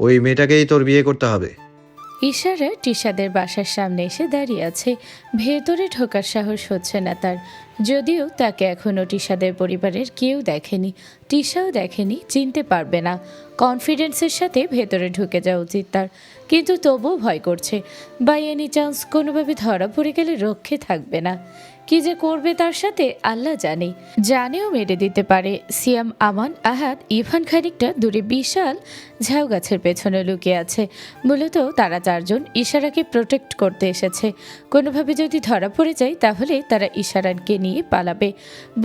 ওই মেয়েটাকেই তোর বিয়ে করতে হবে। ইশারা টিশাদের বাসার সামনে এসে দাঁড়িয়ে আছে। ভেতরে ঢোকার সাহস হচ্ছে না তার। যদিও তাকে এখনও টিশাদের পরিবারের কেউ দেখেনি, টিশাও দেখেনি, চিনতে পারবে না। কনফিডেন্সের সাথে ভেতরে ঢুকে যাওয়া উচিত তার, কিন্তু তবুও ভয় করছে। বাই এনি চান্স কোনোভাবে ধরা পড়ে গেলে রক্ষে থাকবে না। কি যে করবে তার সাথে আল্লাহ জানে, জানেও মেরে দিতে পারে। সিয়াম, আমান, আহাদ, ইভান খানিকটা দূরে বিশাল ঝাউ গাছের পেছনে লুকিয়ে আছে। মূলত তারা চারজন ইশারাকে প্রোটেক্ট করতে এসেছে। কোনোভাবে যদি ধরা পড়ে যায় তাহলে তারা ইশারাকে নিয়ে পালাবে।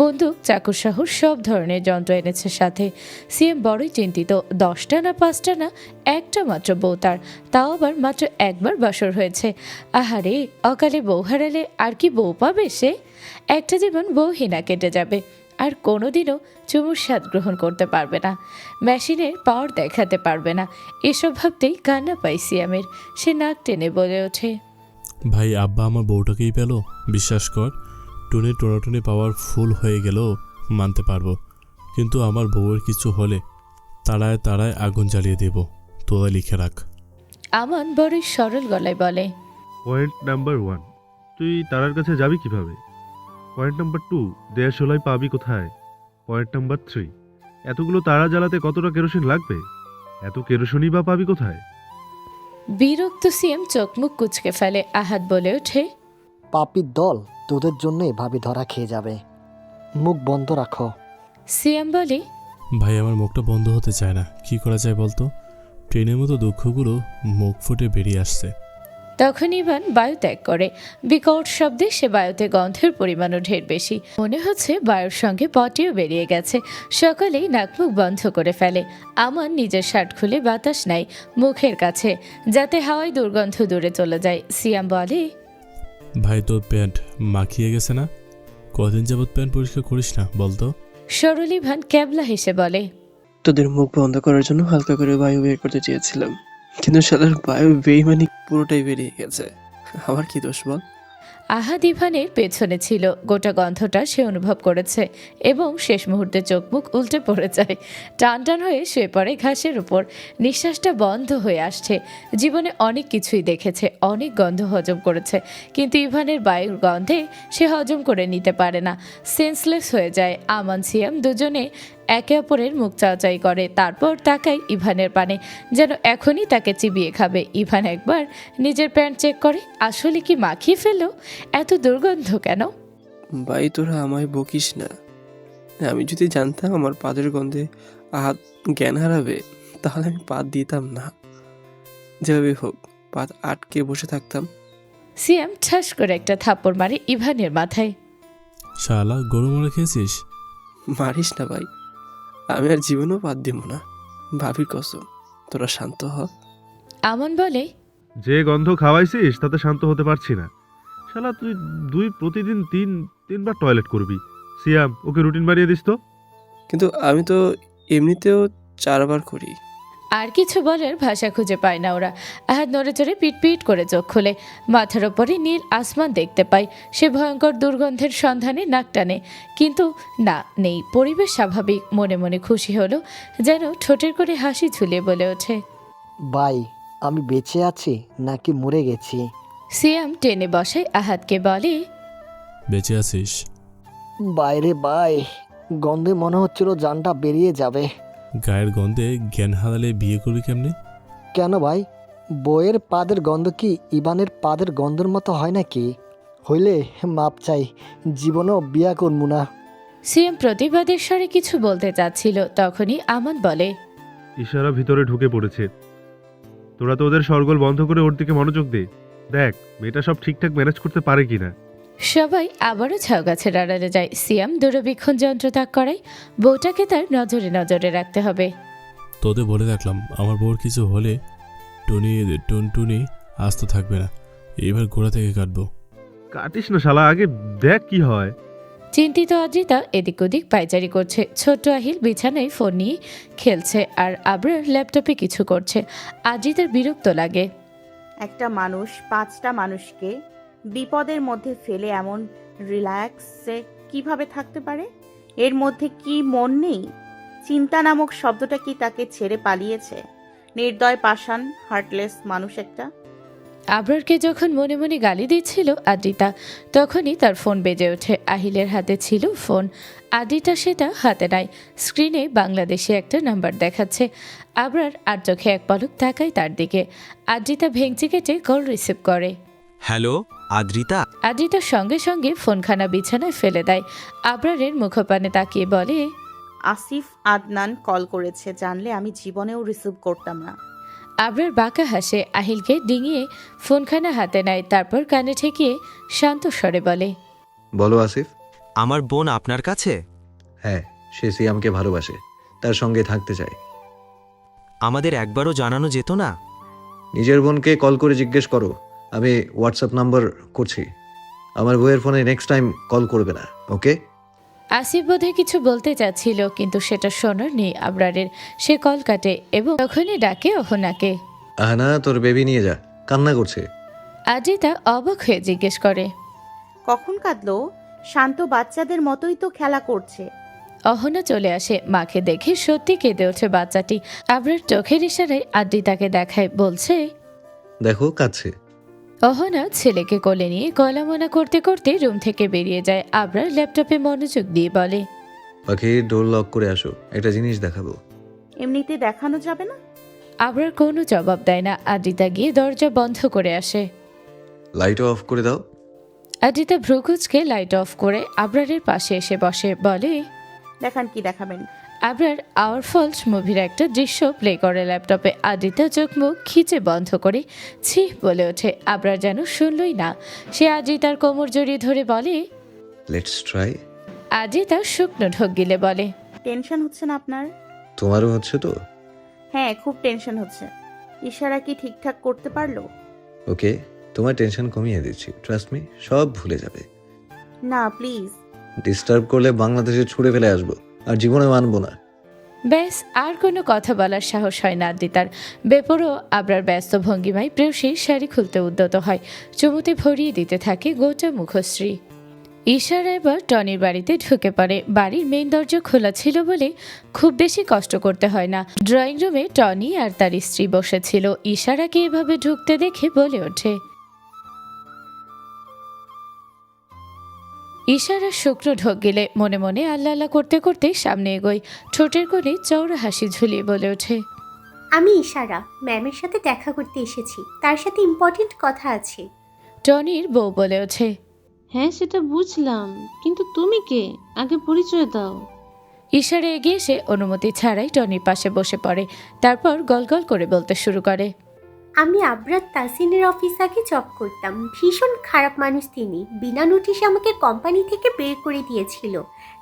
বন্দুক, চাকুসহ সব ধরনের যন্ত্র এনেছে সাথে। সিএম বড়ই চিন্তিত। 10টা না 5টা না, একটা মাত্র বউ তার, তাও আবার মাত্র একবার বাসর হয়েছে। আহারে, অকালে বউ হারালে আর কি বউ পাবে সে? একটা জীবন বউহীনা কেটে যাবে, আর কোনোদিনও চুমুর স্বাদ গ্রহণ করতে পারবে না, মেশিনের পাওয়ার দেখাতে পারবে না। এসব ভাবতেই কান্না পাই সিয়ামের। সে নাক টেনে বলে ওঠে, ভাই, আব্বা আমার বউটাকেই পেল। বিশ্বাস কর, টুনে টোনাটুনি পাওয়ার ফুল হয়ে গেলেও মানতে পারবো, কিন্তু আমার বউয়ের কিছু হলে তাড়ায় তাড়ায় আগুন জ্বালিয়ে দেব। তোরা লিখে রাখ। আমান বড়ই সরল গলায় বলে, পয়েন্ট নাম্বার 1, তুই তারার কাছে যাবি কিভাবে? পয়েন্ট নাম্বার 2, দেশলাই পাবি কোথায়? পয়েন্ট নাম্বার 3, এতগুলো তারা জ্বালাতে কতটা কেরোসিন লাগবে? এত কেরোসিনই বা পাবি কোথায়? বিরক্ত সিএম চোখ মুখ কুচকে ফেলে। আহাদ বলে ওঠে, পাপির দল, তোদের জন্যই ভাবি ধরা খেয়ে যাবে। মুখ বন্ধ রাখো। সিএম বলে, ভাই, আমার মুখটা বন্ধ হতে চায় না। কি করা যায় বলতো? ট্রেনের মতো দুঃখগুলো মুখ ফুটে বেরিয়ে আসছে। তখন ইভান বায়ু ত্যাগ করে। বিকট শব্দে সে বায়ুতে গন্ধের পরিমাণও ঢের বেশি। মনে হচ্ছে বায়ুর সঙ্গে পটিও বেরিয়ে গেছে। সকলেই নাকমুখ বন্ধ করে ফেলে। আমান নিজের শার্ট খুলে বাতাস নেয় মুখের কাছে, যাতে হাওয়ায় দুর্গন্ধ দূরে চলে যায়। সিয়াম বলে, ভাই, তোর প্যান্ট মাখিয়ে গেছে না? কদিন যাবৎ প্যান্ট পরিষ্কার করিস না বলতো? সরল ইভান ক্যাবলা হেসে বলে, তোদের মুখ বন্ধ করার জন্য হালকা করে বায়ু বের করতে চেয়েছিলাম, কিন্তু শালার বায়ু বেইমানি পুরোটাই বেরিয়ে গেছে। আমার কি দোষ বল? আহাদ ইভানের পেছনে ছিল। গোটা গন্ধটা সে অনুভব করেছে এবং শেষ মুহূর্তে চোখ মুখ উল্টে পড়ে যায়। টান টান হয়ে শুয়ে পড়ে ঘাসের উপর। নিঃশ্বাসটা বন্ধ হয়ে আসছে। জীবনে অনেক কিছুই দেখেছে, অনেক গন্ধ হজম করেছে, কিন্তু ইভানের বায়ুর গন্ধে সে হজম করে নিতে পারে না। সেন্সলেস হয়ে যায়। আমান সিয়াম দুজনে একে অপরের মুখ চাওয়াচাই করে, তারপর তাকায় ইভানের পানে, যেন এখনই তাকে চিবিয়ে খাবে। ইভান একবার নিজের প্যান্ট চেক করে, আসলে কি মাখিয়ে ফেলো? এত দুর্গন্ধ কেন? ভাই, তোরা আমায় বকিস না। আমি যদি জানতাম আমার পাদের গন্ধে হাত জ্ঞান হারাবে, তাহলে আমি পাত দিতাম না। যেভাবে হোক পাত আটকে বসে থাকতাম। সিয়াম ঠাস করে একটা থাপ্পড় মারে ইভানের মাথায়। শালা, গরু মরে খেয়েছিস? মারিস না ভাই, আমি আর জীবনেও পাত দিব না। ভাবির কসম, তোরা শান্ত হ। আমান বলে, যে গন্ধ খাওয়াইছিস তাতে শান্ত হতে পারছি না। শালা তুই প্রতিদিন তিনবার টয়লেট করবি। সিয়াম, ওকে রুটিন বানিয়ে দিস তো। কিন্তু আমি তো এমনিতেও 4বার করি। আর কিছু বলার ভাষা খুঁজে পায় না ওরা। আহাদ নড়ে চড়ে পিট করে চোখ খুলে। মাথার ওপরে নীল আসমান দেখতে পায়। সে ভয়ঙ্কর দুর্গন্ধের সন্ধানে নাক টানে, কিন্তু না, নেই। পরিবেশ স্বাভাবিক। মনে মনে খুশি হলো, যেন ঠোঁটের করে হাসি ঝুলিয়ে বলে ওঠে, ভাই, আমি বেঁচে আছি নাকি মরে গেছি? সিয়াম টেনে বসায় আহাদকে, বলে, বেঁচে আছিস? বাইরে ভাই, গন্ধে মনে হচ্ছিল জানটা বেরিয়ে যাবে। গায়ের গন্ধে জ্ঞান হারালে বিয়ে করবি কেমনে? কেন ভাই, বইয়ের পাদের গন্ধ কি ইবানের পাদের গন্ধের মতো হয় নাকি? হইলে মাপ চাই, জীবনেও বিয়া করবো না। সিয়াম প্রতিবাদের স্বরে কিছু বলতে চাচ্ছিল, তখনই আমান বলে, ইশারা ভিতরে ঢুকে পড়েছে। তোরা তো ওদের সরগোল বন্ধ করে ওর দিকে মনোযোগ দে। দেখ মেয়েটা সব ঠিকঠাক ম্যানেজ করতে পারে কিনা। সবাই আবারও ঝাউ গাছের আড়ালে যায়। সিয়াম দূরবীক্ষণ যন্ত্র তাক করায়। বউটাকে তার নজরে নজরে রাখতে হবে। তোদের বলে রাখলাম, আমার বউর কিছু হলে টুনটুনি আস্ত থাকবে না। এবার গোড়া থেকে কাটবো। কাটিস না শালা, আগে দেখ কি হয়। চিন্তিত অদ্রিতা এদিক ওদিক পায়চারি করছে। ছোট্ট আহিল বিছানায় ফোন নিয়ে খেলছে, আর আবরার ল্যাপটপে কিছু করছে। অদ্রিতার বিরক্ত লাগে। একটা মানুষ 5টা মানুষকে বিপদের মধ্যে ফেলে এমন রিল্যাক্সে কিভাবে থাকতে পারে? এর মধ্যে কি মন নেই? চিন্তা নামক শব্দটা কি তাকে ছেড়ে পালিয়েছে? নির্দয় পাষাণ হার্টলেস মানুষ একটা। আবরারকে যখন মনে মনে গালি দিচ্ছিল আদ্রিতা, তখনই তার ফোন বেজে ওঠে। আহিলের হাতে ছিল ফোন, আদ্রিতা সেটা হাতে নেয়। স্ক্রিনে বাংলাদেশে একটা নাম্বার দেখাচ্ছে। আবরার আর চোখে এক পলক তাকায় তার দিকে। আদ্রিতা ভেঙচি কেটে কল রিসিভ করে। হ্যালো আদ্রিতা। আদ্রিতার সঙ্গে সঙ্গে ফোনখানা বিছানায় ফেলে দেয়। আবরারের মুখপানে তাকিয়ে বলে, আসিফ আদনান কল করেছে, জানলে আমি জীবনেও রিসিভ করতাম না। আবরার বাঁকা হাসে। আহিলকে ডিঙিয়ে ফোনখানা হাতে নেয়, তারপর কানে ঠেকিয়ে শান্ত স্বরে বলে, বলো আসিফ। আমার বোন আপনার কাছে? হ্যাঁ, সে সিয়ামকে ভালোবাসে, তার সঙ্গে থাকতে চায়। আমাদের একবারও জানানো যেত না? নিজের বোনকে কল করে জিজ্ঞেস করো, আমি হোয়াটসঅ্যাপ নাম্বার করছি। আমার বউয়ের ফোনে নেক্সট টাইম কল করবে না, ওকে? আসিফ বোধহয় কিছু বলতে চাচ্ছিল, কিন্তু সেটা শোনার নেই আবরারের। সে কল কাটে এবং তখনই ডাকে অহনাকে। আহানা, তোর বেবি নিয়ে যা, কান্না করছে। আদ্রিতা অবাক হয়ে জিজ্ঞেস করে, কখন কাঁদলো? শান্ত বাচ্চাদের মতোই তো খেলা করছে। অহনা চলে আসে। মাকে দেখে সত্যি কেঁদে ওঠে বাচ্চাটি। আবরার চোখের ইশারায় আদ্রিতাকে দেখায়, বলছে, দেখো কাঁদছে। অহনা ছেলেকে কোলে নিয়ে গলামনা করতে করতে রুম থেকে বেরিয়ে যায়। আবরার ল্যাপটপে মনোযোগ দিয়ে বলে, পাখি, ডোর লক করে আসো, একটা জিনিস দেখাবো। এমনিতে দেখানো যাবে না? আবরার কোনো জবাব দেয় না। আদ্রিতা গিয়ে দরজা বন্ধ করে আসে। লাইটও অফ করে দাও। আদ্রিতা ভ্রুকুচকে লাইট অফ করে আবরারের পাশে এসে বসে, বলে, দেখান, কি দেখাবেন? আবরার আওয়ার ফলস মুভির একটা দৃশ্য প্লে করে ল্যাপটপে। আদ্রিতা চোখ মুখ খিচে বন্ধ করে ছি বলে ওঠে। আবরার যেন শুনলই না। সে আদ্রিতার কোমর জড়িয়ে ধরে বলে, লেটস ট্রাই। আদ্রিতা শুকনো ঢোক গিলে বলে, টেনশন হচ্ছে না আপনার? তোমারও হচ্ছে তো? হ্যাঁ, খুব টেনশন হচ্ছে। ইশারা কি ঠিকঠাক করতে পারলো? ওকে, তোমার টেনশন কমিয়ে দিচ্ছি, ট্রাস্ট মি, সব ভুলে যাবে। না প্লিজ। ডিস্টার্ব করলে বাংলাদেশে ছুড়ে ফেলে আসবো, আর জীবনে মানবো না। ব্যাস, আর কোনো কথা বলার সাহস হয় না আদ্রিতার। বেপরো আবরার ব্যস্ত ভঙ্গিমায় প্রেয়সীর শাড়ি খুলতে উদ্যত হয়। চুমুতে ভরিয়ে দিতে থাকে গোটা মুখশ্রী। ইশারা এবার টনির বাড়িতে ঢুকে পড়ে। বাড়ির মেইন দরজা খোলা ছিল বলে খুব বেশি কষ্ট করতে হয় না। ড্রয়িং রুমে টনি আর তার স্ত্রী বসেছিল। ইশারাকে এভাবে ঢুকতে দেখে বলে ওঠে, ইশারা শুকনো ঢোক গেলে মনে মনে আল্লাহ আল্লাহ করতে করতে সামনে এগোয়। ঠোঁটের কোণে চওড়া হাসি ঝুলিয়ে বলে ওঠে, আমি ইশারা, ম্যামের সাথে দেখা করতে এসেছি, তার সাথে ইম্পর্টেন্ট কথা আছে। টনির বউ বলে ওঠে, হ্যাঁ সেটা বুঝলাম, কিন্তু তুমি কে? আগে পরিচয় দাও। ইশারা এগিয়ে এসে অনুমতি ছাড়াই টনির পাশে বসে পড়ে। তারপর গলগল করে বলতে শুরু করে, আমি আবরার তাসিনের অফিস আগে জব করতাম। ভীষণ খারাপ মানুষ তিনি। বিনা নোটিশে আমাকে কোম্পানি থেকে বের করে দিয়েছিল।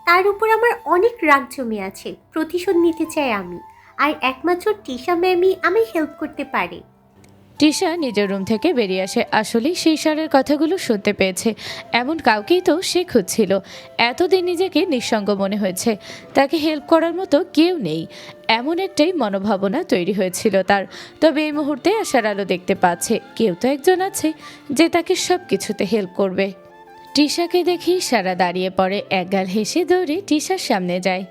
তার উপর আমার অনেক রাগ জমে আছে, প্রতিশোধ নিতে চাই আমি। আর একমাত্র টিশা ম্যামই আমায় হেল্প করতে পারে। টিশা নিজের রুম থেকে বেরিয়ে আসে। আসলেই সেই ইশারার কথাগুলো শুনতে পেয়েছে। এমন কাউকেই তো সে খুঁজছিল। এতদিন নিজেকে নিঃসঙ্গ মনে হয়েছে। তাকে হেল্প করার মতো কেউ নেই, এমন একটাই মনোভাবনা তৈরি হয়েছিল তার। তবে এই মুহূর্তে আশার আলো দেখতে পাচ্ছে, কেউ তো একজন আছে যে তাকে সব কিছুতে হেল্প করবে। টিশাকে দেখি ইশারা দাঁড়িয়ে পড়ে। একগাল হেসে দৌড়ে টিশার সামনে যায়।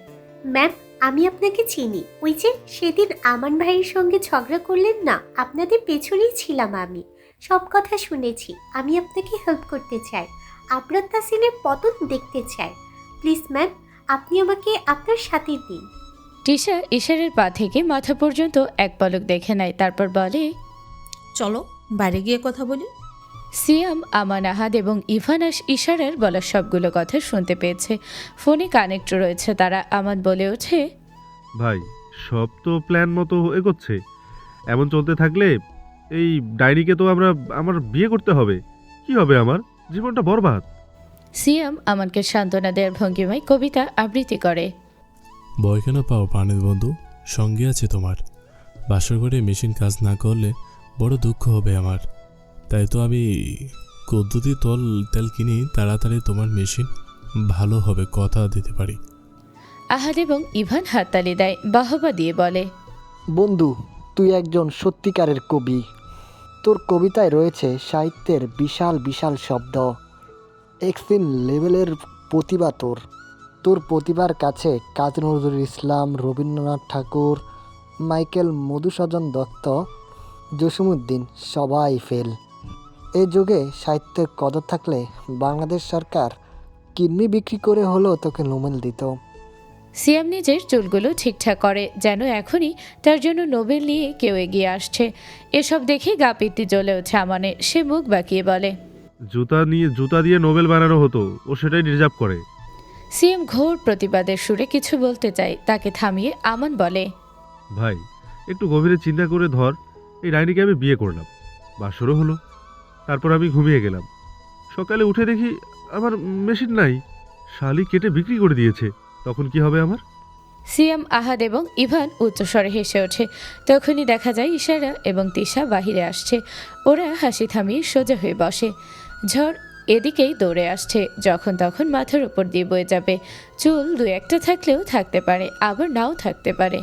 ম্যাম, আমি আপনাকে চিনি। ওই যে সেদিন আমান ভাইয়ের সঙ্গে ঝগড়া করলেন না, আপনাদের পেছনেই ছিলাম আমি। সব কথা শুনেছি। আমি আপনাকে হেল্প করতে চাই। আবরার তাসিনের পতন দেখতে চাই। প্লিজ ম্যাম, আপনি আমাকে আপনার সাথে দিন। টিশা ইশারের পা থেকে মাথা পর্যন্ত এক পলক দেখে নেয়, তারপর বলে, চলো বাইরে গিয়ে কথা বলি। সিয়াম, আমান, আহাদ এবং ইভানাস ইশারার বলা সবগুলো কথা শুনতে পেয়েছে। ফোনে কানেক্ট রয়েছে তারা। আমান বলে ওঠে, ভাই, সব তো প্ল্যান মতো এগোচ্ছে। এমন চলতে থাকলে এই ডাইনিকে তো আমার বিয়ে করতে হবে। কি হবে আমার? জীবনটা বরবাদ। সিয়াম আমানকে সান্ত্বনা দেওয়ার ভঙ্গিমায় কবিতা আবৃত্তি করে। ভয় কেন পাও প্রাণের বন্ধু, সঙ্গে আছে তোমার। বাসর ঘরে মেশিন কাজ না করলে বড় দুঃখ হবে আমার। তাই তো আমি কদ্দুতি তেল কিনি, তাড়াতাড়ি তোমার মেশিন ভালো হবে, কথা দিতে পারি। আহাদ এবং ইভান হাততালি দেয়, বাহবা দিয়ে বলে, বন্ধু, তুই একজন সত্যিকারের কবি। তোর কবিতায় রয়েছে সাহিত্যের বিশাল বিশাল শব্দ। এক্সট্রিম লেভেলের প্রতিভা তোর। তোর প্রতিভার কাছে কাজী নজরুল ইসলাম, রবীন্দ্রনাথ ঠাকুর, মাইকেল মধুসূদন দত্ত, জসিমউদ্দিন সবাই ফেল। এ যুগে সাহিত্যের কদর থাকলে বাংলাদেশ সরকার কিডনি বিক্রি করে হলেও তোকে নোবেল দিত। সিয়াম নিজের চুলগুলো ঠিকঠাক করে, যেন এখনই তার জন্য নোবেল নিয়ে কেউ এগিয়ে আসছে। এসব দেখে গা পিত্তি জ্বলে ওঠে আমানের। সে মুখ বাঁকিয়ে বলে, জুতা দিয়ে নোবেল বানানো হতো, ও সেটাই ডিজার্ভ করে। সিএম ঘোর প্রতিবাদের সুরে কিছু বলতে চায়, তাকে থামিয়ে আমান বলে, ভাই একটু গভীরে চিন্তা করে ধর, এই ডাইনিকে আমি বিয়ে করলাম, বাসরও হলো, তারপর আমি ঘুমিয়ে গেলাম। সকালে উঠে দেখি আমার মেশিন নাই, শালি কেটে বিক্রি করে দিয়েছে। তখন কি হবে আমার? সিয়াম, আহাদ এবং ইভান উচ্চস্বরে হেসে ওঠে। তখনই দেখা যায় ইশারা এবং তিশা বাহিরে আসছে। ওরা হাসি থামিয়ে সোজা হয়ে বসে। ঝড় এদিকেই দৌড়ে আসছে, যখন তখন মাথার উপর দিয়ে বয়ে যাবে। চুল দু একটা থাকলেও থাকতে পারে, আবার নাও থাকতে পারে।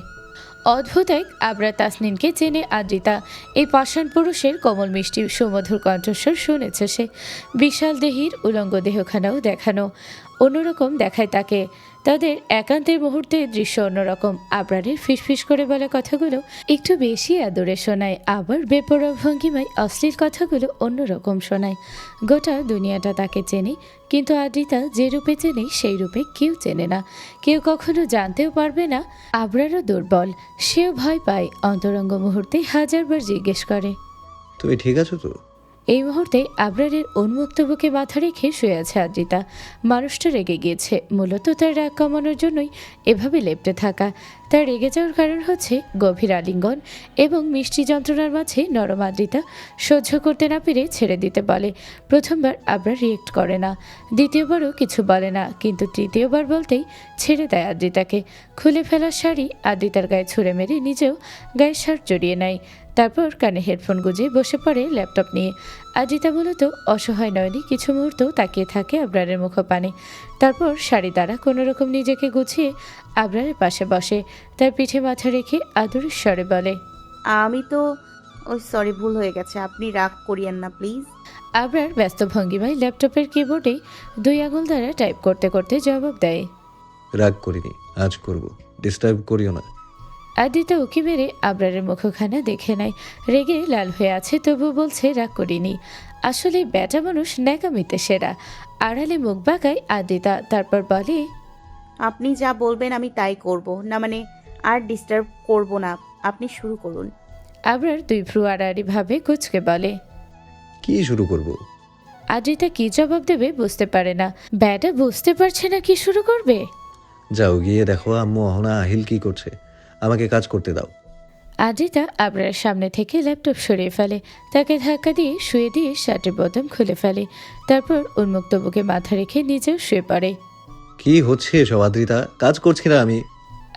অদ্ভুত এক আবরা তাসনিনকে চেনে আদ্রিতা। এই পাষাণ পুরুষের কোমল মিষ্টি সুমধুর কণ্ঠস্বর শুনেছে সে। বিশাল দেহির উলঙ্গ দেহখানাও দেখানো অন্যরকম দেখায় তাকে। তাদের একান্তের মুহূর্তে দৃশ্য অন্যরকম। আবরারের ফিসফিস করে বলা কথাগুলো একটু বেশি আদরে শোনায়, আবার বেপরোয়া ভঙ্গিমায় অশ্লীল কথাগুলো অন্যরকম শোনায়। গোটা দুনিয়াটা তাকে চেনে, কিন্তু আদ্রিতা যে রূপে চেনে সেই রূপে কেউ চেনে না, কেউ কখনো জানতেও পারবে না। আবরারও দুর্বল, সেও ভয় পায়। অন্তরঙ্গ মুহূর্তে হাজারবার জিজ্ঞেস করে, তুমি ঠিক আছো তো? এই মুহূর্তে আবরারের উন্মুক্ত বুকে মাথা রেখে শুয়ে আছে আদ্রিতা। মানুষটা রেগে গিয়েছে, মূলত তার রাগ কমানোর জন্যই এভাবে লেপ্টে থাকা। তার রেগে যাওয়ার কারণ হচ্ছে গভীর আলিঙ্গন এবং মিষ্টি যন্ত্রণার মাঝে নরম আদ্রিতা সহ্য করতে না পেরে ছেড়ে দিতে বলে। প্রথমবার আবরার রিয়েক্ট করে না, দ্বিতীয়বারও কিছু বলে না, কিন্তু তৃতীয়বার বলতেই ছেড়ে দেয় আদ্রিতাকে। খুলে ফেলা শাড়ি আদ্রিতার গায়ে ছুঁড়ে মেরে নিজেও গায়ে শার্ট জড়িয়ে নেয়। তারপর কানে হেডফোন গুঁজে বসে পড়ে ল্যাপটপ নিয়ে। আদ্রিতা মূলত অসহায় নয়নি কিছু মুহূর্ত তাকিয়ে থাকে আবরারের মুখপানে। তারপর শাড়ি দ্বারা কোনোরকম নিজেকে গুছিয়ে আবরারের পাশে বসে, তার পিঠে মাথা রেখে আদরের স্বরে বলে, আমি তো সরি, ভুল হয়ে গেছে, আপনি রাগ করিয়েন না প্লিজ। আবরার ব্যস্ত ভঙ্গিমায় ল্যাপটপের কিবোর্ডে 2 আঙুল দ্বারা টাইপ করতে করতে জবাব দেয়, রাগ করিনি, আজ করব, ডিস্টার্ব করিও না। আদ্রিতা উকি মেরে আবরারের মুখখানা দেখে নেয়। রেগে লাল হয়ে আছে, তবু বলছে রাগ করিনি। আসলে ব্যাটা মানুষ ন্যাকামিতে সেরা। আড়ালে মুখ বাঁকায় আদ্রিতা, তারপর বলে, আপনি যা বলবেন আমি তাই করব না, মানে আর ডিস্টার্ব করব না, আপনি শুরু করুন। আবরার 2 ভ্রু আড়াআড়ি ভাবে কুচকে বলে, কি শুরু করব? আদ্রিতা কি জবাব দেবে বুঝতে পারে না। ব্যাটা বুঝতে পারছে না কি শুরু করবে। যাও গিয়ে দেখো আম্মু অহনা আহিল কি করছে, আমাকে কাজ করতে দাও। আদ্রিতা আবরারের সামনে থেকে ল্যাপটপ সরিয়ে ফেলে, তাকে ধাক্কা দিয়ে শুয়ে দিয়ে শার্টের বোতাম খুলে ফেলে। তারপর উন্মুক্ত বুকে মাথা রেখে নিজেও শুয়ে পড়ে। কি হচ্ছে এসব আদ্রিতা? কাজ করছি না আমি।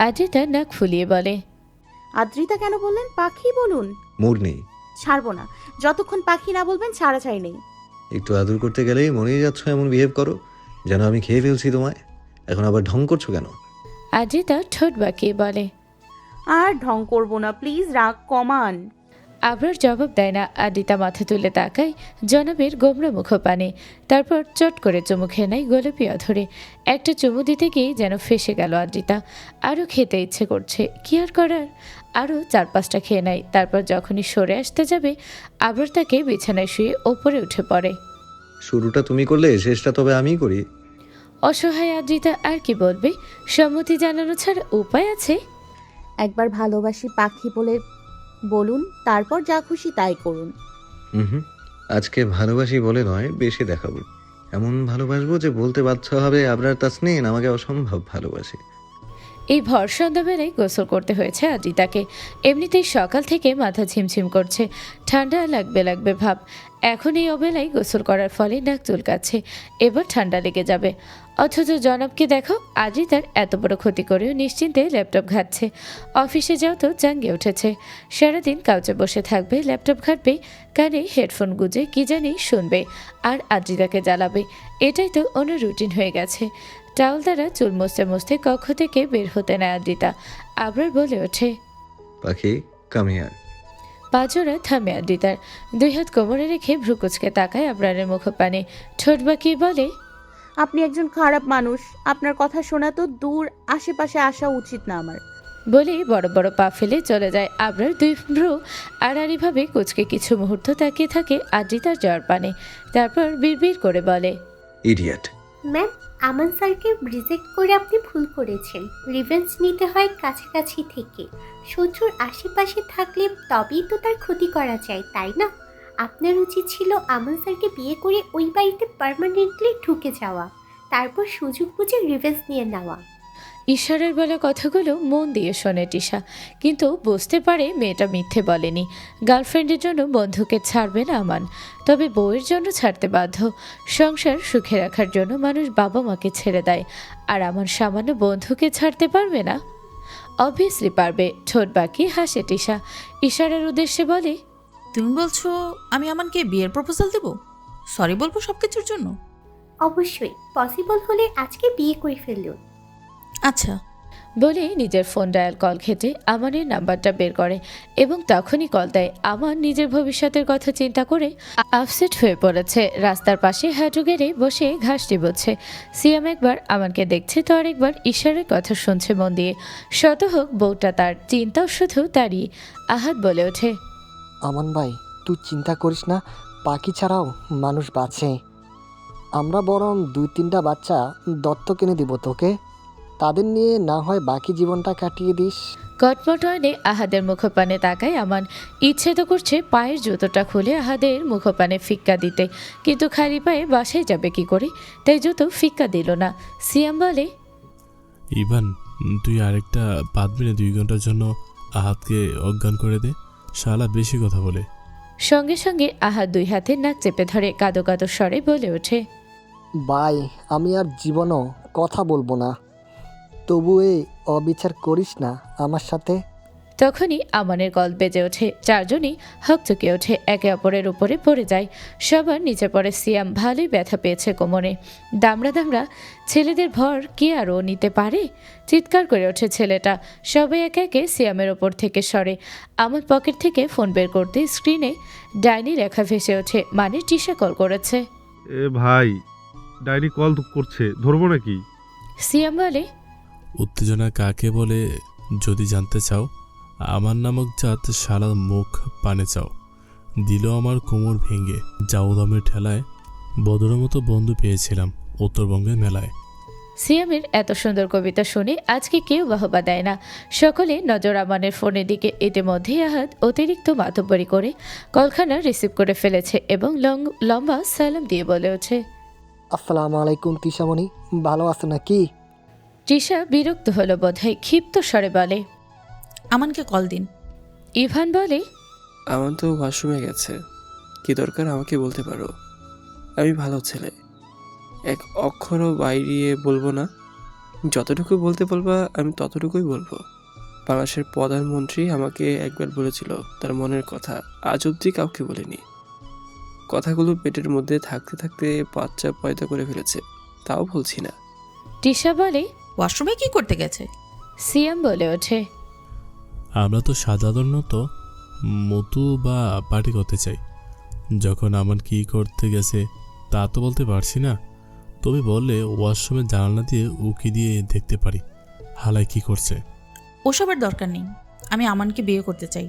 আদ্রিতা নাক ফুলিয়ে বলে, আদ্রিতা কেন বললেন? পাখি বলুন। মুড নেই। ছাড়বো না, যতক্ষণ পাখি না বলবেন ছাড়া চাই নেই। একটু আদর করতে গেলেই মরেই যাচ্ছ, এমন বিহেভ করো যেন আমি খেয়ে ফেলছি তোমায়। এখন আবার ঢং করছো কেন? আদ্রিতা ঠোঁট বাঁকিয়ে বলে, আর ঢং করবো না, প্লিজ রাগ কমান। আবরার জবাব দেয় না। আদ্রিতা মাথা তুলে তাকায় জনাবের গোমরা মুখপানে, তারপর চট করে চুমু খেয়ে নেয় গোলাপি অধরে। একটা চুমু দিতে গিয়ে যেন ফেসে গেল আদ্রিতা। আরও খেতে ইচ্ছে করছে, কি আর করার। আরও 4-5টা খেয়ে নেয়। তারপর যখনই সরে আসতে যাবে আবরার তাকে বিছানায় শুয়ে ওপরে উঠে পড়ে। শুরুটা তুমি করলে, শেষটা তবে আমিই করি। অসহায় আদ্রিতা আর কি বলবে, সম্মতি জানানো ছাড়া উপায় আছে? একবার ভালোবাসি পাখি বলে বলুন, তারপর যা খুশি তাই করুন। হুম, আজকে ভালোবাসি বলে নয়, বেশি দেখাবো। এমন ভালোবাসবো যে বলতে বাধ্য হবে আবরার তাসনিন আমাকে অসম্ভব ভালোবাসে। এই ভর সন্ধ্যাবেলায় গোসল করতে হয়েছে আদ্রিতাকে। এমনিতেই সকাল থেকে মাথা ঝিমঝিম করছে, ঠান্ডা লাগবে লাগবে ভাব। এখন এই অবেলায় গোসল করার ফলে নাক চুলকাচ্ছে, এবার ঠান্ডা লেগে যাবে। অথচ জনাবকে দেখো, আদ্রিতার এত বড় ক্ষতি করেও নিশ্চিন্তে ল্যাপটপ ঘাটছে। অফিসে যাও তো জাঙ্গে উঠেছে, সারাদিন কাউচে বসে থাকবে, ল্যাপটপ ঘাটবে, কানে হেডফোন গুঁজে কি জানি শুনবে আর আদ্রিতাকে জ্বালাবে। এটাই তো ওনার রুটিন হয়ে গেছে। টাওয়াল দ্বারা চুল মুছতে মুছতে কক্ষ থেকে বের হতে নেয় আদ্রিতা। আবরার বলে ওঠে, পাখি কাম হিয়ার। পাজোরা থামে আদ্রিতার। 2 হাত কোমরে রেখে ভ্রুকুচকে তাকায় আবরারের মুখপানে, ঠোঁট বাঁকিয়ে বলে, আপনি একজন খারাপ মানুষ। আপনার কথা শোনা তো দূর, আশেপাশে আসা উচিত না আমার। বলে বড় বড় পা ফেলে চলে যায় আবরার। দুই ভ্রু আড়াআড়িভাবে কুচকে কিছু মুহূর্ত তাকিয়ে থাকে আদ্রিতার জ্বর পানে, তারপর বিড়বিড় করে বলে, ইডিয়েট। ম্যাম, আমান স্যারকে রিজেক্ট করে আপনি ভুল করেছেন। রিভেঞ্জ নিতে হয় কাছাকাছি থেকে। শত্রুর আশেপাশে থাকলে তবেই তো তার ক্ষতি করা যায়, তাই না? আপনার উচিত ছিল আমান স্যারকে বিয়ে করে ওই বাড়িতে পার্মানেন্টলি ঢুকে যাওয়া, তারপর সুযোগ বুঝে রিভেঞ্জ নিয়ে নেওয়া। ঈশ্বরের বলা কথাগুলো মন দিয়ে শোনে টিশা, কিন্তু বুঝতে পারে মেয়েটা মিথ্যে বলেনি। গার্লফ্রেন্ডের জন্য বন্ধুকে ছাড়বে না আমান, তবে বউয়ের জন্য ছাড়তে বাধ্য। সংসার সুখে রাখার জন্য মানুষ বাবা মাকে ছেড়ে দেয়, আর আমার সামান্য বন্ধুকে ছাড়তে পারবে না? অবভিয়াসলি পারবে। ঠোঁট বাকি হাসে টিশা, ইশারার উদ্দেশ্যে বলে, তুমি বলছো আমি আমানকে বিয়ের প্রপোজাল দেব? সরি বলবো সব কিছুর জন্য? অবশ্যই, পসিবল হলে আজকে বিয়ে করে ফেলুন। আচ্ছা। বলে নিজের ফোন ডায়াল কল ঘেটে আমানের নাম্বারটা বের করে এবং তখনই কল দেয়। আমান নিজের ভবিষ্যতের কথা চিন্তা করে আপসেট হয়ে পড়েছে। রাস্তার পাশে হাঁটু গেড়ে বসে ঘাস চিবোচ্ছে। সিয়াম একবার আমানকে দেখছে তো আরেকবার ঈশ্বরের কথা শুনছে মন দিয়ে। শত হোক বউটা তার, চিন্তাও শুধু তারই। আহাদ বলে ওঠে, আমান ভাই, তুই চিন্তা করিস না, পাখি ছাড়াও মানুষ বাঁচে। আমরা বরং 2-3টা বাচ্চা দত্তক কিনে দিব তোকে, তাদের নিয়ে না হয় বাকি জীবনটা কাটিয়ে দিস। কটমটনে আহাদের মুখপানে তাকায় আমান। ইচ্ছে তো করছে পায়ের জুতোটা খুলে আহাদের মুখপানে ফিক্কা দিতে, কিন্তু খালি পায়ে বাসায় যাবে কি করে, তাই জুতো ফিক্কা দিল না। সিয়াম বলে, ইভান, তুই আরেকটা 5 মিনিট 2 ঘন্টার জন্য আহাতকে অজ্ঞান করে দে, শালা বেশি কথা বলে। সঙ্গে সঙ্গে আহাদ 2 হাতে নাক চেপে ধরে কাঁদো কাঁদো স্বরে বলে ওঠে, ভাই, আমি আর জীবনও কথা বলবো না, তবু এই অবিচার করিস না আমার সাথে। তখনই আমানের কল বেজে ওঠে। চারজনই হকচকে ওঠে, একে অপরের উপরে পড়ে যায়। সবার নিচে পড়ে সিয়াম। ভালোই ব্যথা পেয়েছে কোমরে। দামড়া দামড়া ছেলেদের ভর কে আরও নিতে পারে? চিৎকার করে ওঠে ছেলেটা। সবাই একে একে সিয়ামের ওপর থেকে সরে। আমার পকেট থেকে ফোন বের করতে স্ক্রিনে ডাইনি লেখা ভেসে ওঠে, মানে টিশা কল করেছে। এ ভাই, ডাইনি কল করছে, ধরবো নাকি? সিয়াম বলে, উত্তেজনা কাকে বলে যদি জানতে চাও, আমার নামক জাত শালা মুখ পানে চাও। দিল আমার কোমর ভেঙে, জাউদমের ঠেলায় বদরের মতো বন্ধু পেয়েছিলাম উত্তরবঙ্গের মেলায়। সিয়ামের এত সুন্দর কবিতা শুনে আজকে কেউ বাহবা দেয় না। সকলে নজর আমানের ফোনের দিকে। ইতিমধ্যেই আহাদ অতিরিক্ত মাতব্বরি করে কলখানা রিসিভ করে ফেলেছে এবং লম্বা সালাম দিয়ে বলে ওঠে, আসসালামু আলাইকুম তিশামণি, ভালো আছো নাকি? টিশা বিরক্ত হলো বোধহয়, ক্ষিপ্ত স্বরে বলে, আমানকে কল দিন। ইভান বলে, আমার তো ওয়াশরুমে গেছে, কি দরকার আমাকে বলতে পারো। আমি ভালো ছেলে, এক অক্ষরও বাইরিয়ে বলবো না। যতটুকু বলতে বলবা আমি ততটুকুই বলবো। বাংলাদেশের প্রধানমন্ত্রী আমাকে একবার বলেছিল তার মনের কথা, আজ অবধি কাউকে বলেনি। কথাগুলো পেটের মধ্যে থাকতে থাকতে বাচ্চা পয়দা করে ফেলেছে, তাও বলছি না। টিশা বলে, ওয়াশরুমে কি করতে গেছে? সিয়াম বলে ওঠে, আমরা তো সাধারণত মতু বা পার্টি করতে চাই। যখন আমার কি করতে গেছে তা তো বলতে পারছি না, তবে বললে ওয়াশরুমের জানালা দিয়ে উকি দিয়ে দেখতে পারি হালাই কি করছে। ওসবের দরকার নেই, আমি আমানকে বিয়ে করতে চাই,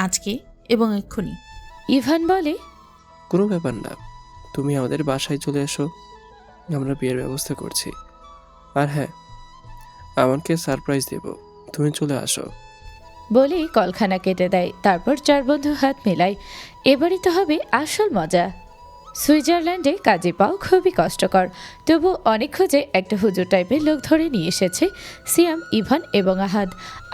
আজকে এবং এক্ষুনি। ইভান বলে, কোনো ব্যাপার না, তুমি আমাদের বাসায় চলে এসো, আমরা বিয়ের ব্যবস্থা করছি। আর হ্যাঁ, আমাকে সারপ্রাইজ দেব, তুমি চলে আসো। বলেই কলখানা কেটে দেয়। তারপর 4 বন্ধু হাত মেলায়। এবারই তো হবে আসল মজা। সুইজারল্যান্ডে কাজে পাও খুবই কষ্টকর, তবু অনেক খোঁজে একটা হুজুর টাইপের লোক ধরে নিয়ে এসেছে সিয়াম, ইভান এবং আহাদ।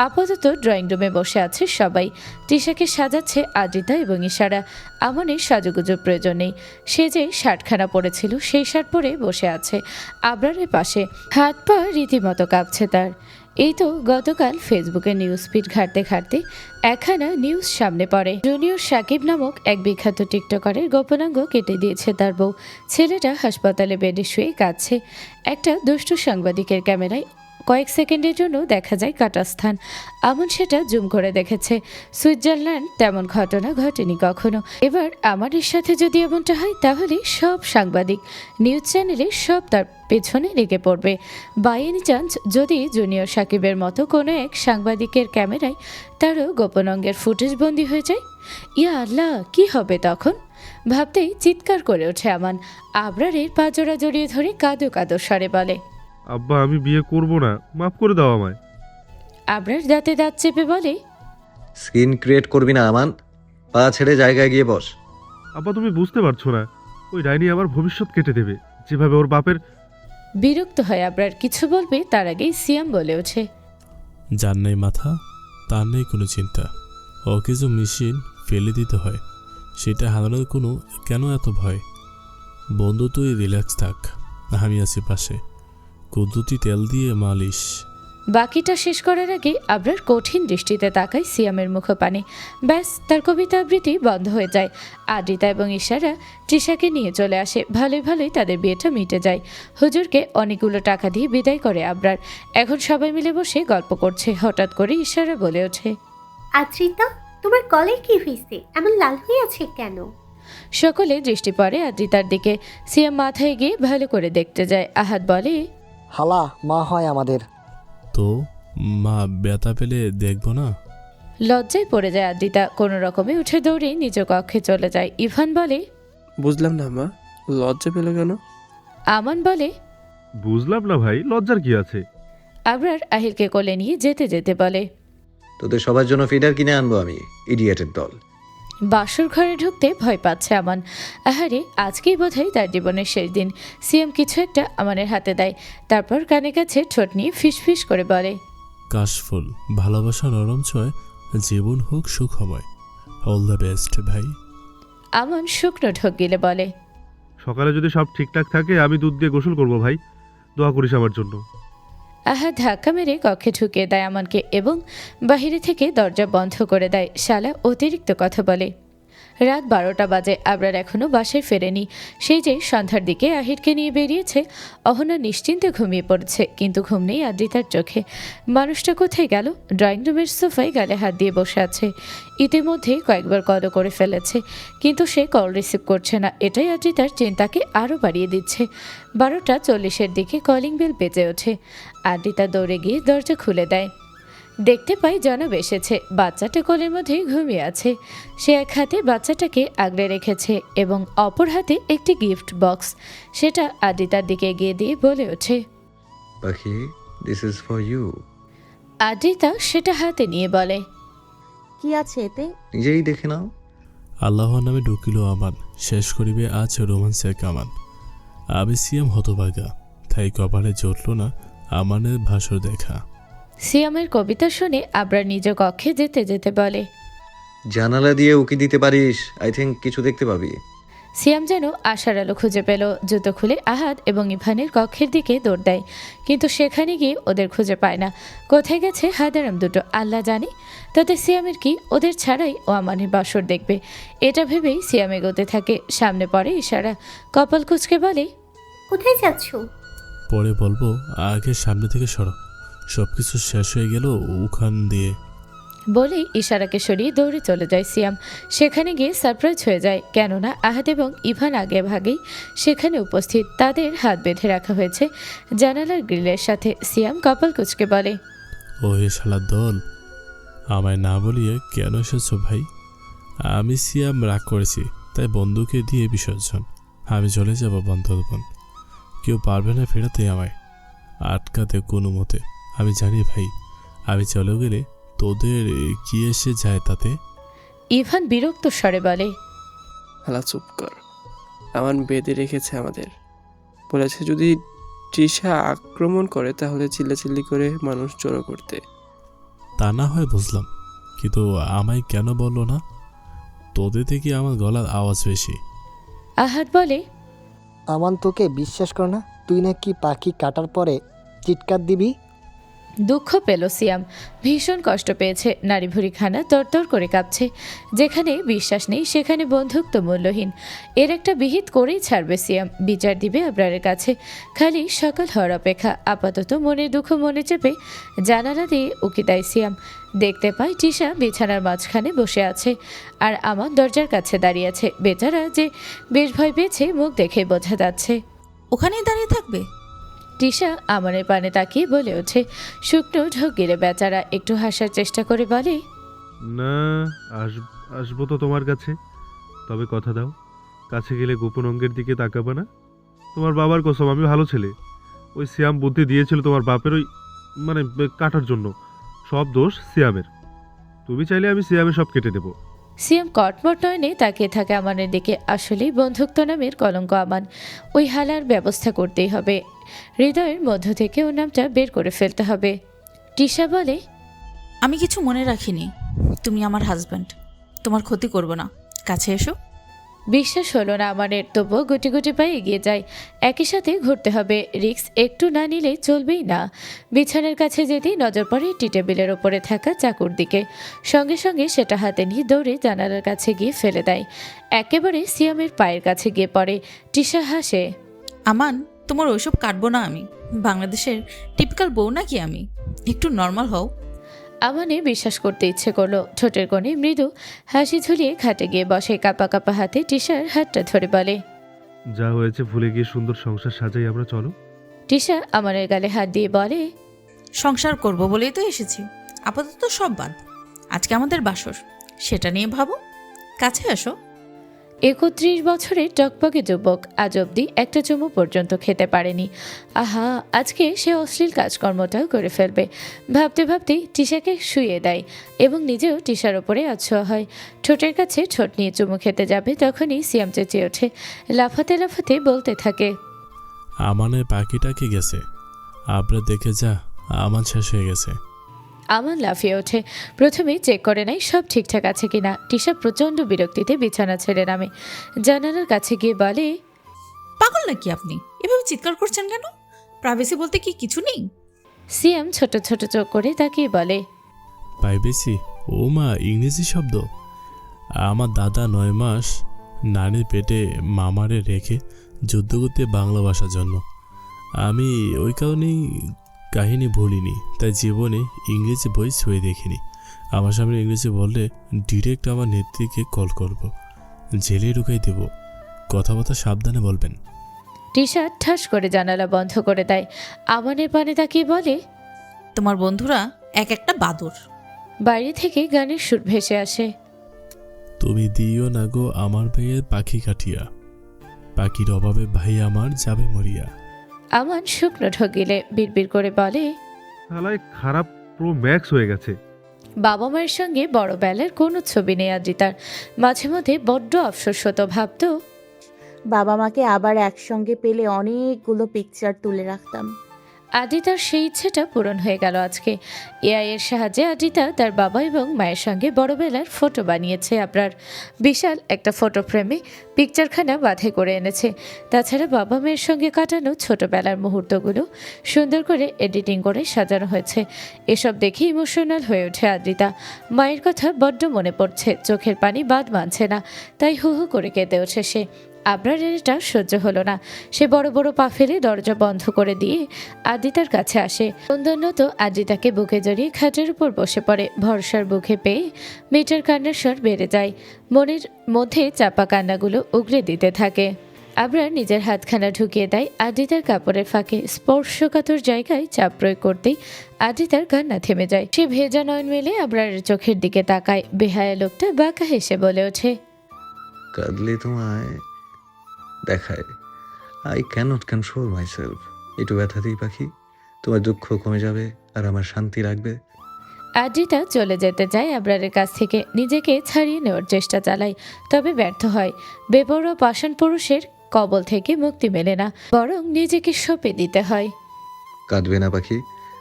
আপাতত ড্রয়িং রুমে বসে আছে সবাই। টিশাকে সাজাচ্ছে আদ্রিতা এবং ইশারা। আমানের সাজুগুজুর প্রয়োজন নেই, সে যে শার্টখানা পরেছিল সেই শার্ট পরে বসে আছে আবরারের পাশে। হাত পা রীতিমতো কাঁপছে তার। এই তো গতকাল ফেসবুকে নিউজ ফিড ঘাঁটতে ঘাঁটতে একখানা নিউজ সামনে পড়ে। জুনিয়র সাকিব নামক এক বিখ্যাত টিকটকারের গোপনাঙ্গ কেটে দিয়েছে তার বউ। ছেলেটা হাসপাতালে বেডে শুয়ে কাঁদছে। একটা দুষ্টু সাংবাদিকের ক্যামেরায় কয়েক সেকেন্ডের জন্য দেখা যায় কাটা স্থান। আমন সেটা জুম করে দেখেছে। সুইজারল্যান্ড তেমন ঘটনা ঘটেনি কখনো। এবার আমাদের সাথে যদি এমনটা হয় তাহলে সব সাংবাদিক, নিউজ চ্যানেলে সব তার পেছনে লেগে পড়বে। বাই এনি চান্স যদি জুনিয়র সাকিবের মতো কোনো এক সাংবাদিকের ক্যামেরায় তারও গোপন অঙ্গের ফুটেজ বন্দি হয়ে যায়, ইয়া আল্লাহ, কি হবে তখন? ভাবতেই চিৎকার করে ওঠে আমান। আবরারের পা জোড়া জড়িয়ে ধরে কাঁদো কাঁদো স্বরে বলে, আব্বা আমি বিয়ে করব না, মাফ করে দাও আমায়। আবরার দাঁতে দাঁত চেপে বলে, স্ক্রিন ক্রিয়েট করবি না আমান, পা ছেড়ে জায়গায় গিয়ে বস। আব্বা তুমি বুঝতে পারছো না, ওই ডাইনি আমার ভবিষ্যৎ কেটে দেবে, যেভাবে ওর বাপের। বিরক্ত হয় আবরার কিছু বলবে তার আগেই সিয়াম বলে ওঠে, যার নেই মাথা তার নেই কোনো চিন্তা। ও কিছু মেশিন ফেলে দিতে হয়, সেটা হারানোর কোনো কেন এত ভয়? বন্ধু তুই রিল্যাক্স থাক, আমি আছি পাশে, কুদরতি তেল দিয়ে মালিশ। বাকিটা শেষ করার আগে আবরার কঠিন দৃষ্টিতে তাকায় সিয়ামের মুখপানে। ব্যাস, তার কবিতা আবৃত্তি বন্ধ হয়ে যায়। আদ্রিতা এবং ইশারা তৃষাকে নিয়ে চলে আসে। ভালোই ভালোই তাদের বিয়েটা মিটে যায়। হুজুরকে অনেকগুলো টাকা দিয়ে বিদায় করে আবরার। এখন সবাই মিলে বসে গল্প করছে। হঠাৎ করে ইশারা বলে ওঠে, আদ্রিতা, তোমার গলে কি হয়েছে? এমন লাল হয়ে আছে কেন? সকলে দৃষ্টি পড়ে আদ্রিতার দিকে। সিয়াম মাথায় গিয়ে ভালো করে দেখতে যায়। আহাদ বলে, হালা মা হয় আমাদের। তো মা ব্যথা পেলে দেখবো না? লজ্জায় পড়ে যায় আদ্রিতা। কোনো রকমে উঠে দৌড়ে নিজ কক্ষে চলে যায়। ইভান বলে, বুঝলাম না মা, লজ্জা পেল কেন? আমান বলে, বুঝলাম না ভাই, লজ্জার কি আছে? আবরার আহিলকে কোলে নিয়ে যেতে যেতে বলে, তোদের সবার জন্য ফিডার কিনে আনবো আমি, ইডিয়েটের দল। বাসর ঘরে ঢুকতে ভয় পাচ্ছে আমান। আহারে, আজকেই বোধহয় তার জীবনের শেষ দিন। সিএম কিছু একটা আমানের হাতে দেয়, তারপর কানে কাছে ঠোঁট নিয়ে ফিসফিস করে বলে, কাশফুল, ভালোবাসা নরম ছয়, জীবন হোক সুখময়, অল দ্য বেস্ট ভাই। আমান শুকনো ঢোক গিলে বলে, সকালে যদি সব ঠিকঠাক থাকে আমি দুধ দিয়ে গোসল করব ভাই, দোয়া করিস আমার জন্য। আহাদ ধাক্কা মেরে কক্ষে ঢুকিয়ে দেয় আমানকে এবং বাহিরে থেকে দরজা বন্ধ করে দেয়। শালা অতিরিক্ত কথা বলে। রাত 12টা বাজে। আবরার এখনও বাসায় ফেরেনি। সেই যে সন্ধ্যার দিকে আহিরকে নিয়ে বেরিয়েছে। অহনা নিশ্চিন্তে ঘুমিয়ে পড়েছে, কিন্তু ঘুম নেই আদ্রিতার চোখে। মানুষটা কোথায় গেল? ড্রয়িং রুমের সোফায় গালে হাত দিয়ে বসে আছে। ইতিমধ্যে কয়েকবার কল করে ফেলেছে, কিন্তু সে কল রিসিভ করছে না। এটাই আদ্রিতার চিন্তাকে আরও বাড়িয়ে দিচ্ছে। 12:40 দিকে কলিং বেল বেজে ওঠে। আদ্রিতা দৌড়ে গিয়ে দরজা খুলে দেয়। দেখতে পাই জনাব এসেছে। বাচ্চাটা কোলের মধ্যেই ঘুমিয়ে আছে। সে এক হাতে বাচ্চাটাকে আগলে রেখেছে এবং অপর হাতে একটি গিফট বক্স। সেটা আদ্রিতার দিকে এগিয়ে দিয়ে বলে ওঠে, পাখি, this is for you. Adrita সেটা হাতে নিয়ে বলে, কি আছে এতে? নিজেই দেখে নাও। আল্লাহর নামে ঢুকিল আমান, শেষ করিবে আজ রোমান্সের কামান। আমি সিয়াম হতভাগা, তাই কপালে জুটল না আমানের ভাসর দেখা। সিয়ামের কবিতা শুনে আবরার নিজ কক্ষে যেতে যেতে বলে, জানালা দিয়ে উকি দিতে পারিস, আই থিঙ্ক কিছু দেখতে পাবি। সিয়াম যেন আশার আলো খুঁজে পেল। জুতো খুলে আহাদ এবং ইভানের কক্ষের দিকে দৌড় দেয়, কিন্তু সেখানে গিয়ে ওদের খুঁজে পায় না। কোথায় গেছে হাদারাম দুটো আল্লাহ জানে। তাতে সিয়ামের কি? ওদের ছাড়াই ও আমানের বাসর দেখবে, এটা ভেবেই সিয়াম এগোতে থাকে। সামনে পড়ে ইশারা। কপাল কুঁচকে বলে, কোথায় যাচ্ছ? পরে বলবো, আগে সামনে থেকে সরো, সব কিছু শেষ হয়ে গেল ওখান দিয়ে। বলেই ইশারাকে সরিয়ে দৌড়ে চলে যায় সিয়াম। সেখানে গিয়ে সারপ্রাইজ হয়ে যায়, কেননা আহাদ এবং ইভান আগে ভাগেই সেখানে উপস্থিত। তাদের হাত বেঁধে রাখা হয়েছে জানালার গ্রিলের সাথে। সিয়াম কপাল কুঁচকে বলে, ও হে শালার দল, আমায় না বলিয়ে কেন এসেছো ভাই? আমি সিয়াম রাগ করেছি, তাই বন্ধুকে দিয়ে বিসর্জন। আমি চলে যাব বান্ধবন, কেউ পারবে না ফেরাতে আমায়, আটকাতে কোনো মতে। আমি জানি ভাই, আমি চলে গেলে তোদের কি এসে যায় তাতে? ইভান বিরক্ত স্বরে বলে, হালা চুপ কর, আমান বেঁধে রেখেছে আমাদের। বলেছে যদি তৃষা আক্রমণ করে তাহলে চিল্লাচিল্লি করে মানুষ জড়ো করতে। তা না হয় বুঝলাম, কিন্তু আমায় কেন বললো না? তোদের থেকে আমার গলার আওয়াজ বেশি। আহাদ বলে, আমান তোকে বিশ্বাস কর না, তুই নাকি পাখি কাটার পরে চিৎকার দিবি। দুঃখ পেল সিয়াম, ভীষণ কষ্ট পেয়েছে। নারী ভুরি খানা তরতর করে কাঁপছে। যেখানে বিশ্বাস নেই সেখানে বন্ধুত্ব মূল্যহীন। এর একটা বিহিত করেই ছাড়বে সিয়াম, বিচার দিবে আবরারের কাছে। খালি সকাল হওয়ার অপেক্ষা। আপাতত মনের দুঃখ মনে চেপে জানালা দিয়ে উকি দেয় সিয়াম। দেখতে পায় টিশা বিছানার মাঝখানে বসে আছে, আর আমার দরজার কাছে দাঁড়িয়ে আছে। বেচারা যে বেশ ভয় পেয়েছে মুখ দেখে বোঝা যাচ্ছে। ওখানেই দাঁড়িয়ে থাকবে? টিশা আমানের পানে তাকিয়ে বলে ওঠে। শুকনো ঢোক গিলে বেচারা একটু হাসার চেষ্টা করে বলে, না, আসবো তো তোমার কাছে, তবে কথা দাও কাছে গেলে গোপন অঙ্গের দিকে তাকাবা না। তোমার বাবার কসম, আমি ভালো ছেলে। ওই সিয়াম বুদ্ধি দিয়েছিল তোমার বাপের ওই কাটার জন্য। সব দোষ সিয়ামের। তুমি চাইলে আমি সিয়ামের সব কেটে দেবো। সিয়াম কটমট নয়নে তাকিয়ে থাকে আমানের দিকে। আসলেই বন্ধুত্ব নামের কলঙ্ক আমান। ওই হালার ব্যবস্থা করতেই হবে। হৃদয়ের মধ্য থেকে ওর নামটা বের করে ফেলতে হবে। টিশা বলে, আমি কিছু মনে রাখিনি। তুমি আমার হাজব্যান্ড, তোমার ক্ষতি করব না, কাছে এসো। বিশ্বাস হলো না আমানের, তবুও গুটি গুটি পায়ে এগিয়ে যায়। একই সাথে ঘুরতে হবে, রিস্ক একটু না নিলে চলবেই না। বিছানার কাছে যেতেই নজর পড়ে টি টেবিলের ওপরে থাকা চাকুর দিকে। সঙ্গে সঙ্গে সেটা হাতে নিয়ে দৌড়ে জানালার কাছে গিয়ে ফেলে দেয়। একেবারে সিয়ামের পায়ের কাছে গিয়ে পড়ে। টিশা হাসে। আমান, তোমার ওইসব কাটবো না আমি। বাংলাদেশের টিপিক্যাল বউ নাকি আমি? একটু নর্মাল হও। আমানে বিশ্বাস করতে ইচ্ছে করলো। ঠোঁটের কোণে মৃদু হাসি ঝুলিয়ে খাটে গিয়ে বসে। কাপা কাপা হাতে টিশার হাতটা ধরে বলে, যা হয়েছে ভুলে গিয়ে সুন্দর সংসার সাজাই আমরা, চলো। টিশা আমানের গালে হাত দিয়ে বলে, সংসার করব বলেই তো এসেছি। আপাতত সব বাদ। আজকে আমাদের বাসর, সেটা নিয়ে ভাবো। কাছে আসো। 31 বছরের টকবকে যুবক আজ অব্দি একটা চুমু পর্যন্ত খেতে পারেনি। আহা, আজকে সে অশ্লীল কাজকর্মটাও করে ফেলবে। ভাবতে ভাবতেই টিশাকে শুইয়ে দেয় এবং নিজেও টিশার ওপরে আছোয়া হয়। ঠোঁটের কাছে ঠোঁট নিয়ে চুমু খেতে যাবে, তখনই সিয়াম চেঁচিয়ে ওঠে। লাফাতে লাফাতে বলতে থাকে, আমানের পাখিটাকে গেছে, আবরা দেখে যা, আমান শেষ হয়ে গেছে। আমান লাফিয়ে ওঠে। প্রথমে চেক করে নেয় সব ঠিকঠাক আছে কিনা। টিশা প্রচণ্ড বিরক্তিতে বিছানা ছেড়ে নামে। জানালার কাছে গিয়ে বলে, পাগল নাকি আপনি? এভাবে চিৎকার করছেন কেন? প্রাইভেসি বলতে কি কিছু নেই? সিয়াম ছোট ছোট চোখ করে তাকিয়ে বলে, প্রাইভেসি? ও মা, ইংরেজি শব্দ। আমার দাদা 9 মাস নানির পেটে মামারে রেখে যুদ্ধ করতে বাংলা ভাষার জন্য। আমি ওই কারণেই কাহিনী ভুলিনি, তাই জীবনে ইংরেজি বই ছুঁয়ে দেখিনি। আমার সামনে ইংরেজি বললে ডিরেক্ট আমার নেত্রীকে কল করব, জেলে ঢুকাই দেব। কথাবার্তা সাবধানে বলবেন। টিশা ঠাস করে জানালা বন্ধ করে দেয়। আমানের পানে তাকিয়ে বলে, তোমার বন্ধুরা এক একটা বাদর। বাইরে থেকে গানের সুর ভেসে আসে। তুমি দিও না গো আমার ভাইয়ের পাখি কাটিয়া, পাখির অভাবে ভাই আমার যাবে মরিয়া। আমান শুকনো ঢোকিলে বিড়বিড় করে বলে, শালায় খারাপ প্রো ম্যাক্স হয়ে গেছে। বাবা মায়ের সঙ্গে বড় বেলার কোনো ছবি নেই আদ্রিতার। মাঝে মধ্যে বড্ড আফসোস হতো, ভাবতো বাবা মাকে আবার একসঙ্গে পেলে অনেকগুলো পিকচার তুলে রাখতাম। আদ্রিতার সেই ইচ্ছেটা পূরণ হয়ে গেল আজকে। এআই এর সাহায্যে আদ্রিতা তার বাবা এবং মায়ের সঙ্গে বড়বেলার ফটো বানিয়েছে। আপনার বিশাল একটা ফটো ফ্রেমে পিকচারখানা বাঁধে করে এনেছে। তাছাড়া বাবা মায়ের সঙ্গে কাটানো ছোটবেলার মুহূর্তগুলো সুন্দর করে এডিটিং করে সাজানো হয়েছে। এসব দেখে ইমোশনাল হয়ে ওঠে আদ্রিতা। মায়ের কথা বড্ড মনে পড়ছে, চোখের পানি বাদ মানছে না, তাই হু হু করে কেঁদে ওঠে সে। আবরারের এটা সহ্য হলো না। সে বড় বড় পা ফেলে দরজা বন্ধ করে দিয়ে আদ্রিতার কাছে আসে। সৌন্দর্যত আদ্রিতাকে বুকে জড়িয়ে খাটের উপর বসে পড়ে। ভরসার বুকে পেয়ে মেয়েটার কান্নার স্বর বেড়ে যায়। মনের মধ্যে চাপা কান্নাগুলো উগড়ে দিতে থাকে। আবরার নিজের হাতখানা ঢুকিয়ে দেয় আদ্রিতার কাপড়ের ফাঁকে। স্পর্শকাতর জায়গায় চাপ প্রয়োগ করতেই আদ্রিতার কান্না থেমে যায়। সে ভেজা নয়ন মেলে আবরারের চোখের দিকে তাকায়। বেহায়া লোকটা বাঁকা হেসে বলে ওঠে, কাঁদলে তোমায় দেখায়, I can't control myself. একটু ব্যথাতেই পাখি, তোমার দুঃখ কমে যাবে আর আমার শান্তি রাখবে। আদ্রিতা চলে যেতে যায় আবরারের কাছ থেকে। নিজেকে ছাড়িয়ে নেওয়ার চেষ্টা চালায়, তবে ব্যর্থ হয়। বেপরোয়া পাষাণ পুরুষের কবল থেকে মুক্তি মেলে না, বরং নিজেকে সঁপে দিতে হয়। কাঁদবে না পাখি,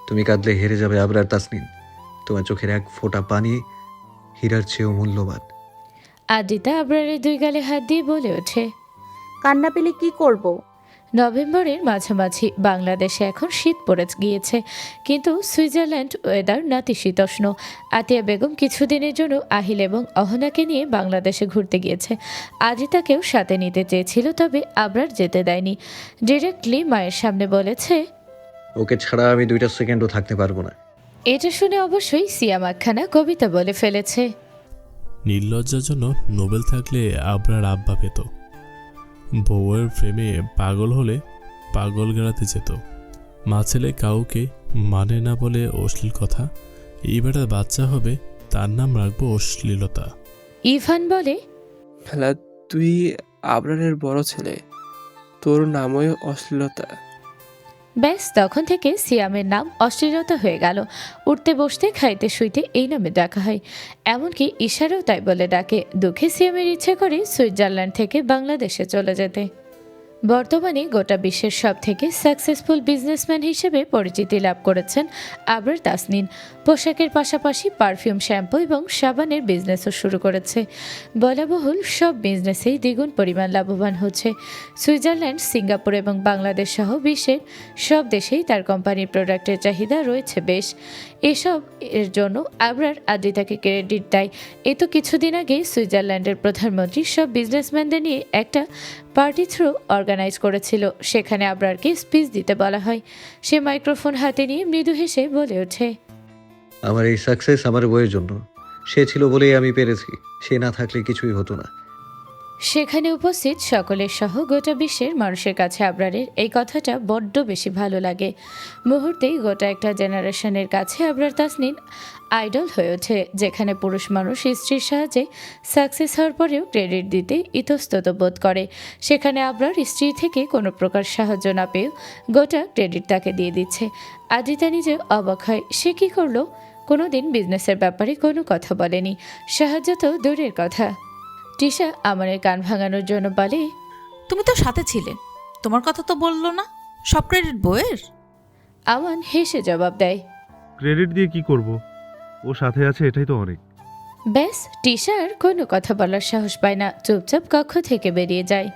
তুমি কাঁদলে হেরে যাবে আবরার তাসনিন। তোমার চোখের এক ফোঁটা পানি হীরার চেয়েও মূল্যবান। আদ্রিতা আবরারের দুই গালে হাত দিয়ে বলে ওঠে, কান্না পেলে কি করব? নভেম্বরের মাঝামাঝি, বাংলাদেশে এখন শীত পড়ে গিয়েছে, কিন্তু সুইজারল্যান্ড ওয়েদার নাতিশীতোষ্ণ। আতিয়া বেগম কিছুদিনের জন্য আহিল এবং অহনাকে নিয়ে বাংলাদেশে ঘুরতে গিয়েছে। আদ্রিতাকেও সাথে নিতে চেয়েছিল, তবে আবরার যেতে দেয়নি। ডিরেক্টলি মায়ের সামনে বলেছে, ওকে ছাড়া আমি 2টা সেকেন্ডও থাকতে পারবো না। এটা শুনে অবশ্যই সিয়াম একখানা কবিতা বলে ফেলেছে। নির্লজ্জার জন্য নোবেল থাকলে আবরার আব্বা পেত। বউয়ের প্রেমে পাগল হলে পাগল গেড়াতে যেত। মা ছেলে কাউকে মানে না বলে অশ্লীল কথা। এইবারে বাচ্চা হবে, তার নাম রাখবো অশ্লীলতা। ইভান বলে, খালা, তুই আবরারের বড় ছেলে, তোর নামই অশ্লীলতা। ব্যাস তখন থেকে সিয়ামের নাম অশ্লীলতা হয়ে গেল। উঠতে বসতে খাইতে শুইতে এই নামে ডাকা হয়, এমনকি ইশারাও তাই বলে ডাকে। দুঃখে সিয়ামের ইচ্ছে করে সুইজারল্যান্ড থেকে বাংলাদেশে চলে যেতে। বর্তমানে গোটা বিশ্বের সব থেকে সাকসেসফুল বিজনেসম্যান হিসেবে পরিচিতি লাভ করেছেন আবরার তাসনিন। পোশাকের পাশাপাশি পারফিউম, শ্যাম্পু এবং সাবানের বিজনেসও শুরু করেছে। বলাবহুল সব বিজনেসেই দ্বিগুণ পরিমাণ লাভবান হচ্ছে। সুইজারল্যান্ড, সিঙ্গাপুর এবং বাংলাদেশ সহ বিশ্বের সব দেশেই তার কোম্পানির প্রোডাক্টের চাহিদা রয়েছে বেশ। এসব এর জন্য আবরার আদ্রিতাকে ক্রেডিট দেয়। এ তো কিছুদিন আগে সুইজারল্যান্ডের প্রধানমন্ত্রী সব বিজনেসম্যানদের নিয়ে একটা পার্টি থ্রু অর্গানাইজ করেছিল। সেখানে আবরারকে স্পিচ দিতে বলা হয়। সে মাইক্রোফোন হাতে নিয়ে মৃদু হেসে বলে ওঠে, আমার এই সাকসেস আমার বইয়ের জন্য। সে ছিল বলেই আমি পেরেছি, সে না থাকলে কিছুই হতো না। সেখানে উপস্থিত সকলের সহ গোটা বিশ্বের মানুষের কাছে আবরারের এই কথাটা বড্ড বেশি ভালো লাগে। মুহূর্তেই গোটা একটা জেনারেশনের কাছে আবরার তাসনিন আইডল হয়ে ওঠে। যেখানে পুরুষ মানুষ স্ত্রীর সাহায্যে সাকসেস হওয়ার পরেও ক্রেডিট দিতে ইতস্তত বোধ করে, সেখানে আবরার স্ত্রী থেকে কোনো প্রকার সাহায্য না পেয়েও গোটা ক্রেডিট তাকে দিয়ে দিচ্ছে। আদ্রিতা নিজে অবাক হয়, সে কী করলো? কোনোদিন বিজনেসের ব্যাপারে কোনো কথা বলেনি, সাহায্য তো দূরের কথা। টিশা আমানের কান ভাঙানোর জন্য বলে, তুমি তো সাথে ছিলে, তোমার কথা তো বললো না, সব ক্রেডিট বইয়ের। আমান হেসে জবাব দেয়, ক্রেডিট দিয়ে কি করব? ও সাথে আছে, এটাই তো অনেক। ব্যাস টিশা আর কোনো কথা বলার সাহস পায় না, চুপচাপ কক্ষ থেকে বেরিয়ে যায়।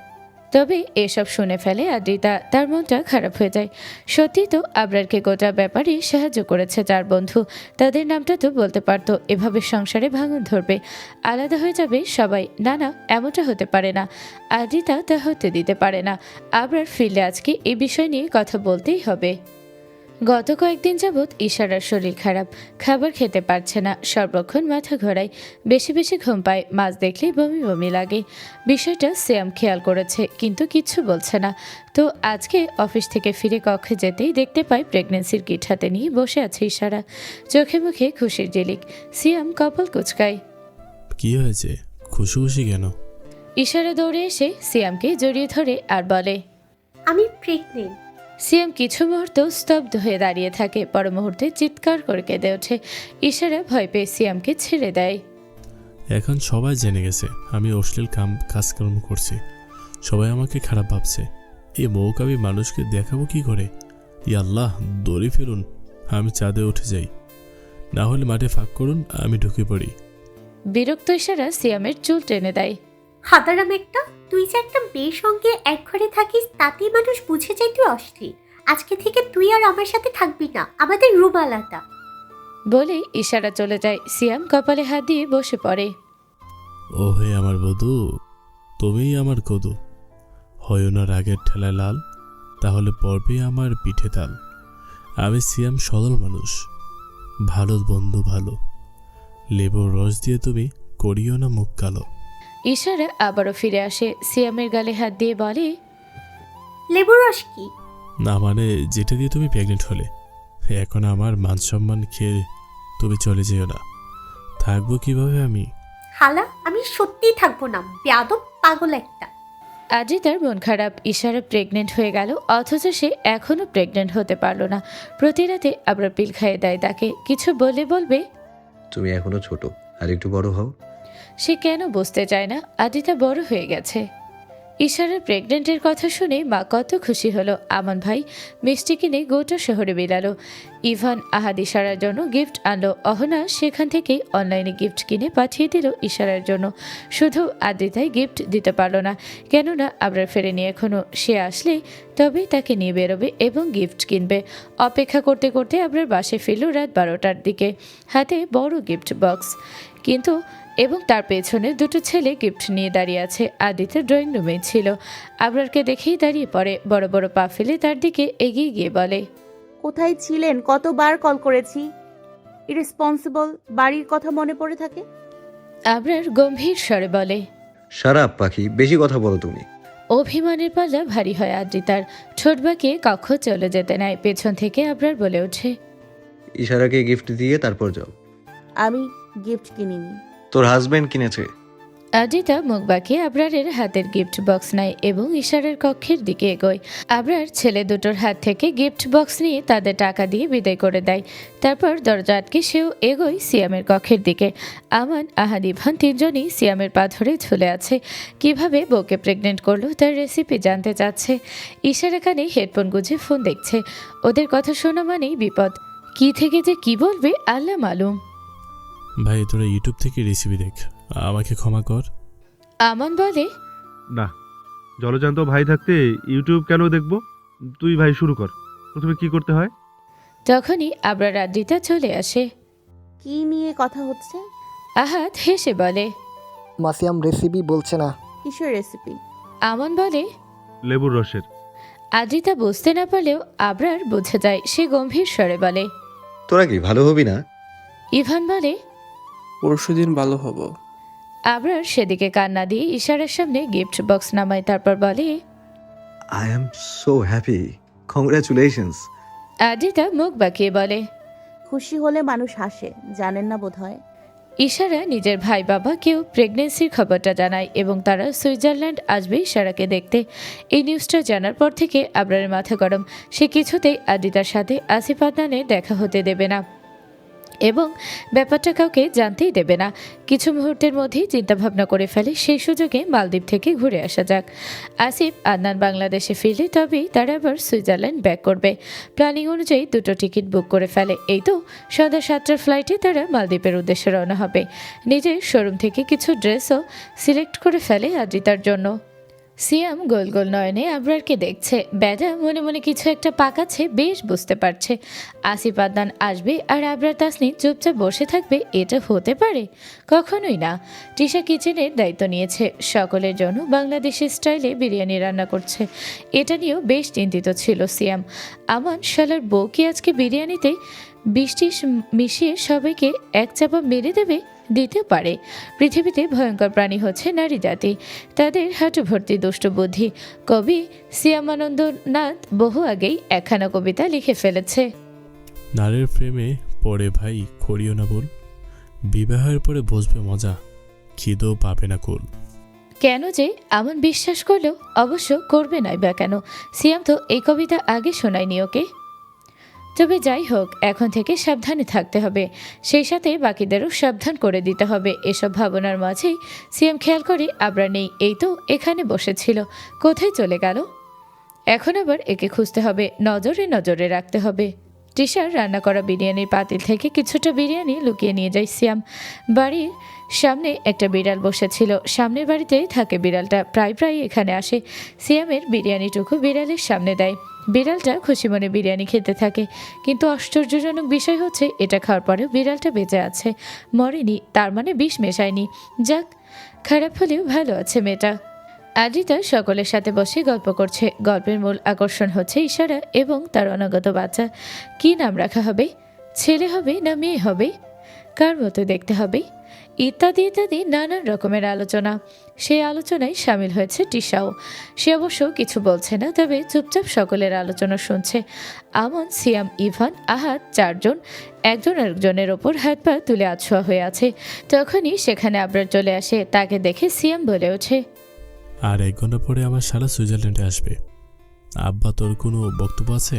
তবে এসব শুনে ফেলে আদ্রিতা, তার মনটা খারাপ হয়ে যায়। সত্যি তো আবরারকে গোটা ব্যাপারে সাহায্য করেছে তার বন্ধু, তাদের নামটা তো বলতে পারতো। এভাবে সংসারে ভাঙন ধরবে, আলাদা হয়ে যাবে সবাই। না না, এমনটা হতে পারে না। আদ্রিতা তা হতে দিতে পারে না। আবরার ফিরলে আজকে এই বিষয় নিয়ে কথা বলতেই হবে। গত কয়েকদিন যাবৎ ইশারার শরীর খারাপ, খাবার খেতে পারছে না, সর্বক্ষণ মাথা ঘোরায়, বেশি বেশি ঘুম পায়, মাছ দেখলেই বমি বমি লাগে। বিষয়টা সিয়াম খেয়াল করেছে, কিন্তু কিচ্ছু বলছে না। তো আজকে অফিস থেকে ফিরে কক্ষে যেতেই দেখতে পায় প্রেগনেন্সির কিট হাতে নিয়ে বসে আছে ইশারা, চোখে মুখে খুশির ঝিলিক। সিয়াম কপাল কুচকায়। কি হয়েছে, খুশি খুশি কেন? ইশারা দৌড়ে এসে সিয়ামকে জড়িয়ে ধরে আর বলে, আমি প্রেগনেন্ট। সিয়াম কিছু মুহূর্ত স্তব্ধ হয়ে দাঁড়িয়ে থাকে, পর মুহূর্তে চিৎকার করে কেঁদে ওঠে। ইশারা ভয় পেয়ে সিয়ামকে ছেড়ে দেয়। এখন সবাই জেনে গেছে আমি অশ্লীল কাজকর্ম করছি, সবাই আমাকে খারাপ ভাবছে। এই মৌকা আমি মানুষকে দেখাবো কি করে? ই আল্লাহ, দড়ি ফেলুন, আমি চাঁদে উঠে যাই, না হলে মাঠে ফাঁক করুন, আমি ঢুকে পড়ি। বিরক্ত ইশারা সিয়ামের চুল টেনে দেয়। হাদারাম একটা, তুই যে একটা মেয়ের সঙ্গে এক ঘরে থাকিস তাতেই মানুষ বুঝে যায় তুই অশ্লীল। আজকে থেকে তুই আর আমার সাথে থাকবি না, আমাদের রুম আলাদা। বলে ইশারা চলে যায়। সিয়াম কপালে হাত দিয়ে বসে পড়ে। ও হে আমার বধূ, তুমিই আমার কদু, হয় না রাগের ঠেলায় লাল, তাহলে পড়বে আমার পিঠে তাল। আমি সিয়াম সরল মানুষ, ভালো বন্ধু ভালো, লেবুর রস দিয়ে তুমি করিও না মুখ কালো। ইশারা আবারও ফিরে আসে, সিয়ামের গালে হাত দিয়ে বলে, লেবুর রস কি? না মানে যেটা দিয়ে তুমি প্রেগনেন্ট হলে। এখন আমার মান সম্মান খেয়ে তুমি চলে যেও না, থাকবো কিভাবে আমি? হালা, আমি সত্যিই থাকবো না, বেয়াদব পাগল একটা। আজই তার মন খারাপ। ইশারা প্রেগনেন্ট হয়ে গেল, অথচ সে এখনও প্রেগনেন্ট হতে পারলো না। প্রতি রাতে আবার পিল খাইয়ে দেয় তাকে। কিছু বলে বলবে, তুমি এখনো ছোট, আর একটু বড় হও। সে কেন বুঝতে চায় না আদিতা বড় হয়ে গেছে। ইশারার প্রেগনেন্টের কথা শুনে মা কত খুশি হলো। আমান ভাই মিষ্টি কিনে গোটা শহরে বেরালো। ইভান আহাদ ইশারার জন্য গিফট আনলো। অহনা সেখান থেকেই অনলাইনে গিফট কিনে পাঠিয়ে দিল ইশারার জন্য। শুধু আদ্রিতাই গিফট দিতে পারলো না, কেননা আবরার ফেরেনি এখনও। সে আসলেই তবেই তাকে নিয়ে বেরোবে এবং গিফট কিনবে। অপেক্ষা করতে করতে আবরার বাসে ফিরল রাত 12টার দিকে, হাতে বড় গিফট বক্স এবং তার পেছনে দুটো ছেলে গিফট নিয়ে দাঁড়িয়ে আছে। আদিত্য ড্রয়িং রুমেই ছিল। আবরারকে দেখেই দাঁড়িয়ে পড়ে, বড় বড় পা ফেলে তার দিকে এগিয়ে গিয়ে বলে, কোথায় ছিলেন? কতবার কল করেছি। ইরেসপন্সিবল, বাড়ির কথা মনে পড়ে থাকে। আবরার গম্ভীর স্বরে বলে, সারাপ পাখি, বেশি কথা বলো তুমি। অভিমানের পাল্লা ভারী হয় আদ্রিতার। ঠোঁট বাঁকিয়ে কক্ষ চলে যেতে নেয়। পেছন থেকে আবরার বলে ওঠে, ইশারাকে গিফট দিয়ে তারপর যাও। আমি গিফট কিনিনি। তোর হাজবেন্ড কিনেছে। আদ্রিতা মুখ বাঁকিয়ে আবরারের হাতের গিফট বক্স নেয় এবং ইশারার কক্ষের দিকে এগোয়। আবরার ছেলে দুটোর হাত থেকে গিফট বক্স নিয়ে তাদের টাকা দিয়ে বিদায় করে দেয়। তারপর দরজা আটকে সেও এগোয় সিয়ামের কক্ষের দিকে। আমান, আহাদ, ইভান তিনজনই সিয়ামের পা ধরে ঝুলে আছে। কিভাবে বউকে প্রেগনেন্ট করলো তার রেসিপি জানতে চাচ্ছে। ইশারা কানে হেডফোন গুঁজে ফোন দেখছে। ওদের কথা শোনা মানেই বিপদ। কি থেকে যে কি বলবে আল্লাহ মালুম। ভাই তোরা ইউটিউব থেকে রেসিপি দেখ, আমাকে ক্ষমা কর। আমান বলে, না, জলজান্ত ভাই থাকতে ইউটিউব কেন দেখবো? তুই ভাই শুরু কর, প্রথমে কি করতে হয়? তখনই আবরার আদ্রিতা চলে আসে। কি নিয়ে কথা হচ্ছে? আহাদ হেসে বলে, মাসিয়াম রেসিপি বলছে না। কিসের রেসিপি? আমান বলে, লেবুর রসের। আদ্রিতা বুঝতে না পারলেও আবরার বুঝে যায়। সে গম্ভীর স্বরে বলে, তোরা কি ভালো হবি না? ইভান বলে, পরশুদিন ভালো হব। আবরার সেদিকে কান না দিয়ে ইশারার সামনে গিফট বক্স নামায়। তারপর বলে, I am so happy, congratulations. Adrita মুখ বাঁকিয়ে বলে, খুশি হলে মানুষ হাসে, জানেন না বোধহয়। ইশারা নিজের ভাই বাবাকেও প্রেগনেন্সির খবরটা জানায় এবং তারা সুইজারল্যান্ড আসবে ইশারাকে দেখতে। এই নিউজটা জানার পর থেকে আবরারের মাথা গরম। সে কিছুতেই আদ্রিতার সাথে আসিফ আদনানের দেখা হতে দেবে না এবং ব্যাপারটা কাউকে জানতেই দেবে না। কিছু মুহূর্তের মধ্যেই চিন্তাভাবনা করে ফেলে সেই সুযোগে মালদ্বীপ থেকে ঘুরে আসা যাক। আসিফ আদনান বাংলাদেশে ফিরলে তবেই তারা আবার সুইজারল্যান্ড ব্যাক করবে। প্ল্যানিং অনুযায়ী দুটো টিকিট বুক করে ফেলে। এই তো সন্ধ্যা 7টার ফ্লাইটে তারা মালদ্বীপের উদ্দেশ্যে রওনা হবে। নিজের শোরুম থেকে কিছু ড্রেসও সিলেক্ট করে ফেলে আদ্রিতার জন্য। সিয়াম গোল গোল নয়নে আবরারকে দেখছে। বেজা মনে মনে কিছু একটা পাকাচ্ছে, বেশ বুঝতে পারছে। আসিফ আদনান আসবে আর আবরার তাসনিম চুপচাপ বসে থাকবে, এটা হতে পারে? কখনোই না। তৃষা কিচেনের দায়িত্ব নিয়েছে, সকলের জন্য বাংলাদেশি স্টাইলে বিরিয়ানি রান্না করছে। এটা নিয়েও বেশ চিন্তিত ছিল সিয়াম। আমান শালার বউ কি আজকে বিরিয়ানিতে বৃষ্টি মিশিয়ে সবাইকে এক চাপা মেরে দেবে? দিতে পারে। পৃথিবীতে ভয়ঙ্কর প্রাণী হচ্ছে নারী জাতি, তাদের হাঁটু ভর্তি দুষ্ট বুদ্ধি। কবি সিয়ামানন্দনাথ বহু আগেই একখানা কবিতা লিখে ফেলেছে, নারীর প্রেমে পড়ে ভাই করিও না বল, বিবাহের পরে বসবে মজা, খিদেও পাবে না কুল। কেন যে আমান বিশ্বাস করলেও অবশ্য করবে নাই বা কেন? সিয়াম তো এই কবিতা আগে শোনায়নি ওকে। তবে যাই হোক, এখন থেকে সাবধানে থাকতে হবে, সেই সাথে বাকিদেরও সাবধান করে দিতে হবে। এসব ভাবনার মাঝেই সিয়াম খেয়াল করে আবরার নেই। এই তো এখানে বসেছিল, কোথায় চলে গেল? এখন আবার একে খুঁজতে হবে, নজরে নজরে রাখতে হবে। তৃষার রান্না করা বিরিয়ানির পাতিল থেকে কিছুটা বিরিয়ানি লুকিয়ে নিয়ে যায় সিয়াম। বাড়ির সামনে একটা বিড়াল বসেছিল। সামনের বাড়িতেই থাকে বিড়ালটা, প্রায় এখানে আসে। সিয়ামের বিরিয়ানিটুকু বিড়ালের সামনে দেয়। বিড়ালটা খুশি মনে বিরিয়ানি খেতে থাকে। কিন্তু আশ্চর্যজনক বিষয় হচ্ছে, এটা খাওয়ার পরেও বিড়ালটা বেঁচে আছে, মরেনি। তার মানে বিষ মেশায়নি। যাক, খারাপ হলেও ভালো আছে মেয়েটা। আদ্রিতা সকলের সাথে বসে গল্প করছে। গল্পের মূল আকর্ষণ হচ্ছে ইশারা এবং তার অনাগত বাচ্চা। কি নাম রাখা হবে? ছেলে হবে না মেয়ে হবে? কার মতো দেখতে হবে? ইত্যাদি ইত্যাদি নানান রকমের আলোচনা। সেই আলোচনায় সামিল হয়েছে তৃষাও। সে অবশ্য কিছু বলছে না, তবে চুপচাপ সকলের আলোচনা শুনছে। আমন, সিয়াম, ইভান, আহাদ চারজন একজন আরেকজনের ওপর হাত পা তুলে আছোয়া হয়ে আছে। তখনই সেখানে আবরার চলে আসে। তাকে দেখে সিয়াম বলে ওঠে, আর 1 ঘন্টা পরে আমার শালা সুইজারল্যান্ডে আসবে। আব্বা তোর কোনো বক্তব্য আছে?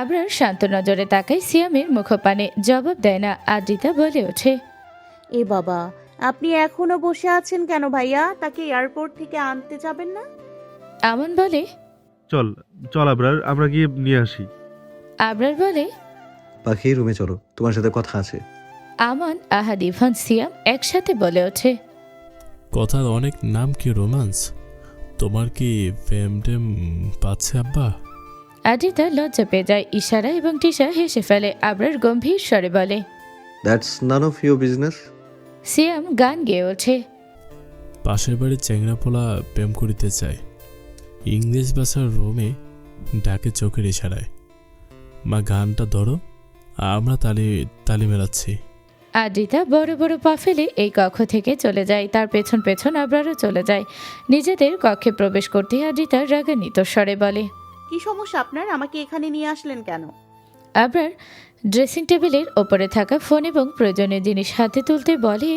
আবরার শান্ত নজরে তাকায় সিয়ামের মুখপানে, জবাব দেয় না। আদ্রিতা বলে ওঠে, এ বাবা, আপনি এখনো বসে আছেন কেন ভাইয়া? তাকে এয়ারপোর্ট থেকে আনতে যাবেন না? আমান বলে। চল চল আবরার, আমরা গিয়ে নিয়ে আসি। আবরার বলে। পাখি রুমে চলো, তোমার সাথে কথা আছে। আমান, আহাদ, ইভান, সিয়াম একসাথে বলে ওঠে। কথার অনেক নাম কি রোমান্স, তোমার কি প্রেম টেম পাচ্ছে আব্বা? আদ্রিতা লজ্জা পেয়ে যায়। ইশারা এবং টিশা হেসে ফেলে। আবরার গম্ভীর স্বরে বলে। That's none of your business. Siam গান গেয়ে ওঠে। পাশের বাড়ির চ্যাংরাপোলা প্রেম করিতে চায়, ইংলিশ ভাষার রোমে ডাকে চোখের ইশারায়। মা গানটা ধরো, আমরা তালি মেলাচ্ছি। আদ্রিতা বড় বড় পা ফেলে এই কক্ষ থেকে চলে যায়। তার পেছন পেছন আবরারও চলে যায়। নিজেদের কক্ষে প্রবেশ করতে আদ্রিতা রাগান্বিত স্বরে বলে। কি সমস্যা আপনার? আমাকে এখানে নিয়ে আসলেন কেন? আবরার ড্রেসিং টেবিলের ওপরে থাকা ফোন এবং প্রয়োজনীয় জিনিস হাতে তুলতে বলে।